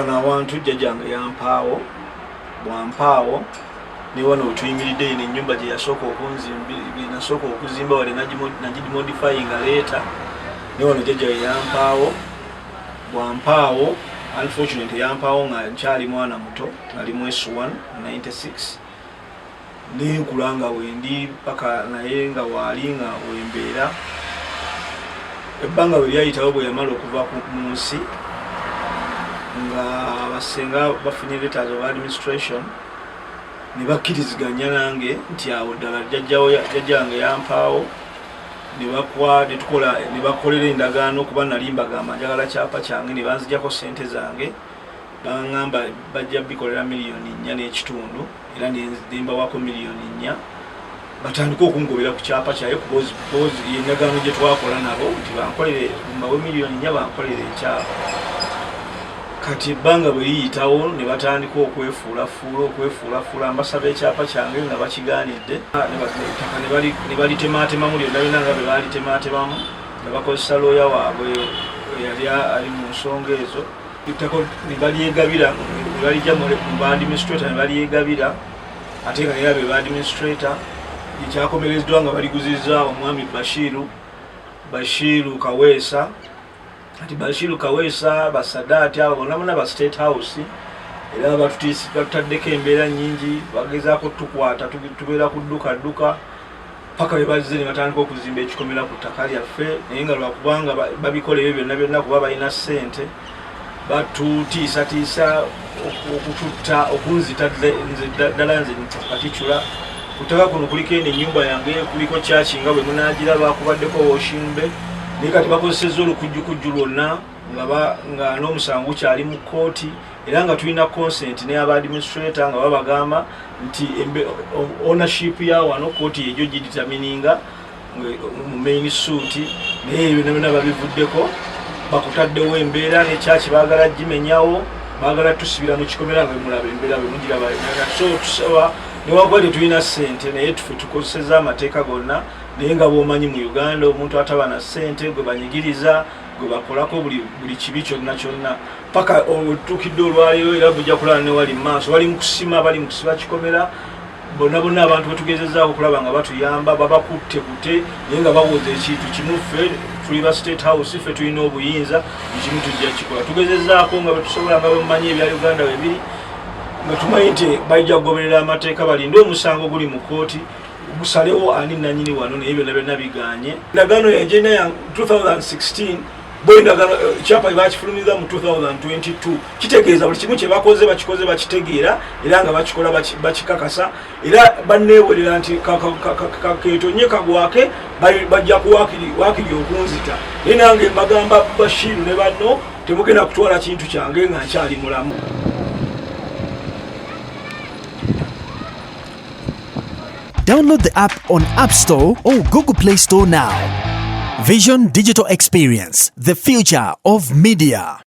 wano awantu jjajjange yampaawo bwampaawo ne wano wetuyimiridde eno ennyumba gye yasooka okuzimba wale nagimodifying later ne wano jjajjawe yampaawo bwampaawo unfortunately yampaawo nga nkyali mwana muto nali mwesi 1 96 nenkula nga wendi paka naye nga waali nga wembeera ebbanga bwe lyayitawo bwe yamala okuva mu nsi nga basenga bafunye letters of administration ne bakkiriziganya nange nti awo ddala jjajjange yampaawo ne bakolera endagaano okuba nali mbagamba njagala kyapa kyange ne banzijjako ssente zange baŋŋamba bajja bikolera $1.4 million era nembawako $1 million batandika okungobera ku kyapa kyaye kubozi endagaano gye twakola nabo nti bankolere mbawe $1 million bankolere ekyapa. Kati ebbanga bwe liyitawo ne batandika okwefuulafuula mbasaba ekyapa kyange nga bakigaanidde ne balitemaatemamu lyonna byonna nga bwe balitemaatemamu nga bakozesa looya waabwe yali ali mu nsonga ezo ettako ne balyegabira ne balijja mu baadministrator ne balyegabira ate nga era be baadministrator ekyakomerezeddwa nga baliguzizza omwami Bashiru Kaweesa. Ati Bashiru Kaweesa Basadaati abo bonna ba State House era batutaddeko embeera nnyingi bagezaako tukwata tubeera ku dduka paka bwe bazze ne batandika okuzimba ekikomera ku ttaka lyaffe naye nga lwakubanga babikola ebyo byonna kuba balina ssente batutiisatiisa okututta okunzita ddala nze katicula ku ttaka kuno kuliko eno ennyumba yange kuliko kyaki nga bwe munaagiraba kubaddeko woshimbe naye kati bakozesezza olukujjukujju lwonna nga n'omusango kyali mu kkooti era nga tulina consent n'aba administrator nga babagamba nti ownership ya wano kkooti egyo giditamininga mu main suit naye ebyo byonna babivuddeko bakutaddewo embeera nekyaki baagala gimenyawo baagala tusibira mu kikomera nga mulaba embeera bwe mugiraba so tusaba newakuba tetulina ssente naye tufe tukozeseza amateeka gonna naye nga bwomanyi mu Uganda omuntu ataba na ssente gwe banyigiriza gwe bakolako buli kibi kyonna paka otuukidde olwaleero era bujja kulaba ne wali maaso bali mu kusiba kikomera bonna abantu betugezezaako okulaba nga batuyamba babakutte naye nga bawoza ekintu kimu ffe tuli ba State House ffe tulina obuyinza ekimu tujja kikola tugezezaako nga betusobola nga bemumanyi ebya Uganda webiri nga tumanyi nti bajja kugoberera amateeka balinde omusango guli mu kkooti gusalewo ani nannyini wano naye byonna biganye. Endagaano yagenda ya 2016 bwendagaano kyapa bakifulumiza mu 2022 kitegeeza buli kimu kye bakoze bakikoze bakitegeera era nga bakikola bakikakasa era banneewerera nti keetonye kagwake bajja kuwaakiri okunzita naye nange mbagamba Bashiru ne banno temugenda kutwala kintu kyange nga nkyali mulamu. Download the app on App Store or Google Play Store now. Vision Digital Experience, the future of media.